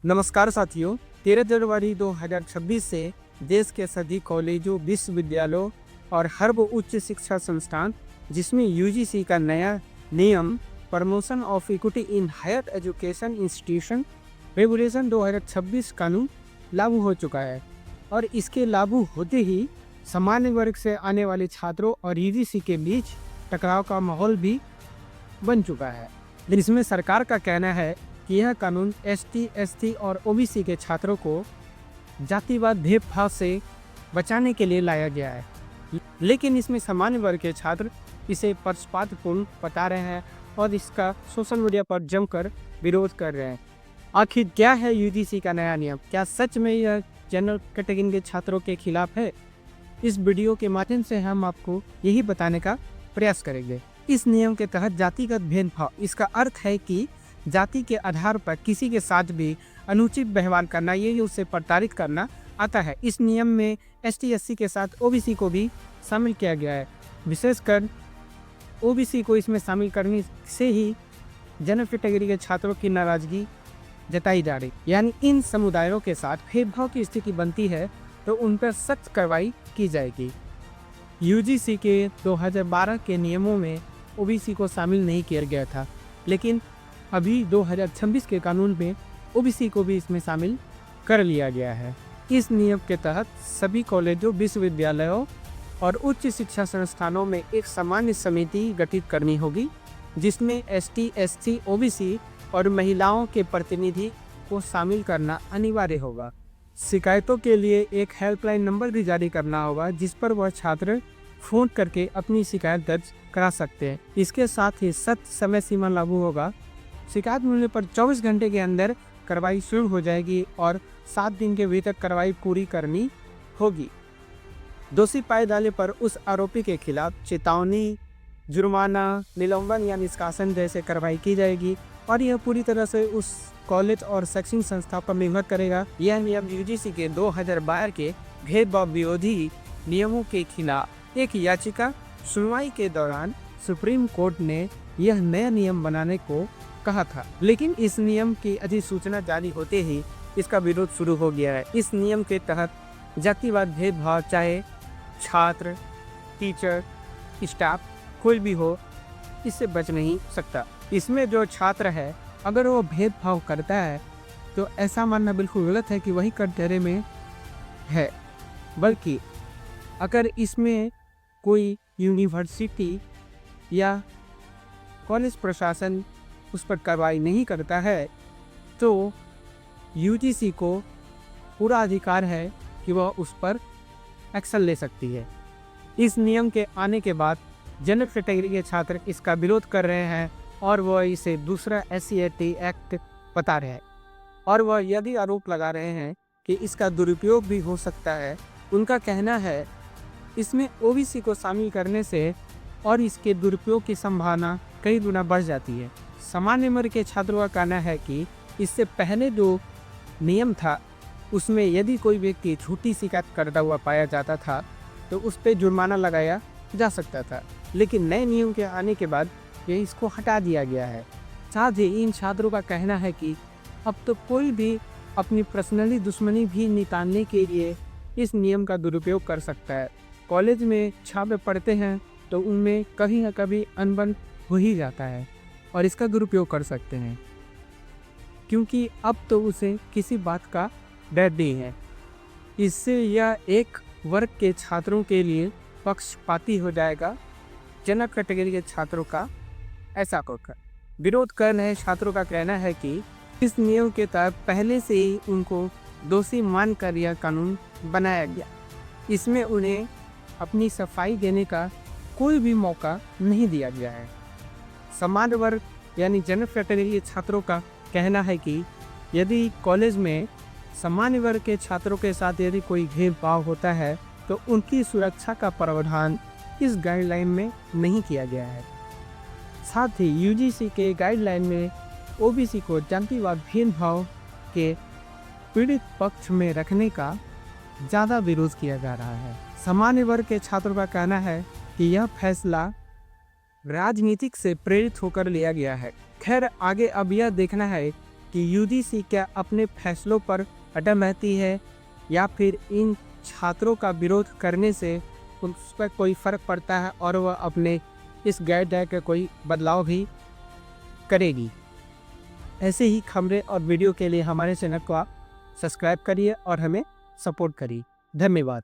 नमस्कार साथियों, 13 जनवरी 2026 से देश के सभी कॉलेजों, विश्वविद्यालयों और हर वो उच्च शिक्षा संस्थान जिसमें यूजीसी का नया नियम promotion of equity in higher education institution regulation 2026 कानून लागू हो चुका है। और इसके लागू होते ही सामान्य वर्ग से आने वाले छात्रों और यूजीसी के बीच टकराव का माहौल भी बन चुका है। इसमें सरकार का कहना है कि यह कानून एसटी, एससी और ओबीसी के छात्रों को जातिवाद भेदभाव से बचाने के लिए लाया गया है, लेकिन इसमें सामान्य वर्ग के छात्र इसे पक्षपातपूर्ण बता रहे हैं और इसका सोशल मीडिया पर जमकर विरोध कर रहे हैं। आखिर क्या है यूजीसी का नया नियम? क्या सच में यह जनरल कैटेगरी के छात्रों के खिलाफ है? इस वीडियो के माध्यम से हम आपको यही बताने का प्रयास करेंगे। इस नियम के तहत जातिगत भेदभाव, इसका अर्थ है कि जाति के आधार पर किसी के साथ भी अनुचित व्यवहार करना, ये उसे प्रताड़ित करना आता है। इस नियम में एसटी, एससी के साथ ओबीसी को भी शामिल किया गया है। विशेषकर ओबीसी को इसमें शामिल करने से ही जनरल कैटेगरी के छात्रों की नाराजगी जताई जा रही, यानी इन समुदायों के साथ भेदभाव की स्थिति बनती है तो उन पर सख्त कार्रवाई की जाएगी। यूजीसी के 2012 के नियमों में ओबीसी को शामिल नहीं किया गया था, लेकिन अभी 2026 के कानून में ओबीसी को भी इसमें शामिल कर लिया गया है। इस नियम के तहत सभी कॉलेजों, विश्वविद्यालयों और उच्च शिक्षा संस्थानों में एक सामान्य समिति गठित करनी होगी, जिसमें एसटी, एससी, ओबीसी और महिलाओं के प्रतिनिधि को शामिल करना अनिवार्य होगा। शिकायतों के लिए एक हेल्पलाइन नंबर भी जारी करना होगा, जिस पर वह छात्र फोन करके अपनी शिकायत दर्ज करा सकते हैं। इसके साथ ही सख्त समय सीमा लागू होगा। शिकायत मिलने पर 24 घंटे के अंदर कार्रवाई शुरू हो जाएगी और 7 दिन के भीतर कार्रवाई पूरी करनी होगी। दोषी पाए जाने पर उस आरोपी के खिलाफ चेतावनी, जुर्माना, निलंबन या निष्कासन जैसे कार्रवाई की जाएगी और यह पूरी तरह से उस कॉलेज और शैक्षणिक संस्था पर निर्भर करेगा। यह नियम यूजीसी के 2012 के भेदभाव विरोधी नियमों के खिलाफ एक याचिका सुनवाई के दौरान सुप्रीम कोर्ट ने यह नया नियम बनाने को कहा था, लेकिन इस नियम की अधिसूचना जारी होते ही इसका विरोध शुरू हो गया है। इस नियम के तहत जातिवाद भेदभाव चाहे छात्र, टीचर, स्टाफ कोई भी हो, इससे बच नहीं सकता। इसमें जो छात्र है, अगर वो भेदभाव करता है तो ऐसा मानना बिल्कुल गलत है कि वही कटघरे में है, बल्कि अगर इसमें कोई यूनिवर्सिटी या कॉलेज प्रशासन उस पर कार्रवाई नहीं करता है तो यूजीसी को पूरा अधिकार है कि वह उस पर एक्शन ले सकती है। इस नियम के आने के बाद जनरल कैटेगरी के छात्र इसका विरोध कर रहे हैं और वह इसे दूसरा एससी/एसटी एक्ट बता रहे हैं और वह यह भी आरोप लगा रहे हैं कि इसका दुरुपयोग भी हो सकता है। उनका कहना है इसमें ओबीसी को शामिल करने से और इसके दुरुपयोग की संभावना कई गुना बढ़ जाती है। सामान्य वर्ग के छात्रों का कहना है कि इससे पहले जो नियम था उसमें यदि कोई व्यक्ति झूठी शिकायत करता हुआ पाया जाता था तो उस पर जुर्माना लगाया जा सकता था, लेकिन नए नियम के आने के बाद ये इसको हटा दिया गया है। साथ ही इन छात्रों का कहना है कि अब तो कोई भी अपनी पर्सनली दुश्मनी भी निकालने के लिए इस नियम का दुरुपयोग कर सकता है। कॉलेज में छात्र पढ़ते हैं तो उनमें कभी न कभी अनबन हो ही जाता है और इसका दुरुपयोग कर सकते हैं, क्योंकि अब तो उसे किसी बात का डर नहीं है। इससे यह एक वर्ग के छात्रों के लिए पक्षपाती हो जाएगा। जनरल कैटेगरी के छात्रों का ऐसा होकर विरोध कर रहे छात्रों का कहना है कि इस नियम के तहत पहले से ही उनको दोषी मानकर यह कानून बनाया गया। इसमें उन्हें अपनी सफाई देने का कोई भी मौका नहीं दिया गया है। सामान्य वर्ग यानी जनरल कैटेगरी के छात्रों का कहना है कि यदि कॉलेज में सामान्य वर्ग के छात्रों के साथ यदि कोई भेदभाव होता है तो उनकी सुरक्षा का प्रावधान इस गाइडलाइन में नहीं किया गया है। साथ ही यूजीसी के गाइडलाइन में ओबीसी को जातिवाद भेदभाव के पीड़ित पक्ष में रखने का ज़्यादा विरोध किया जा रहा है। सामान्य वर्ग के छात्रों का कहना है कि यह फैसला राजनीतिक से प्रेरित होकर लिया गया है। खैर, आगे अब यह देखना है कि कि यूजीसी क्या अपने फैसलों पर अटल रहती है या फिर इन छात्रों का विरोध करने से उस पर कोई फ़र्क पड़ता है और वह अपने इस गाइडलाइन का कोई बदलाव भी करेगी। ऐसे ही खबरें और वीडियो के लिए हमारे चैनल को आप सब्सक्राइब करिए और हमें सपोर्ट करिए। धन्यवाद।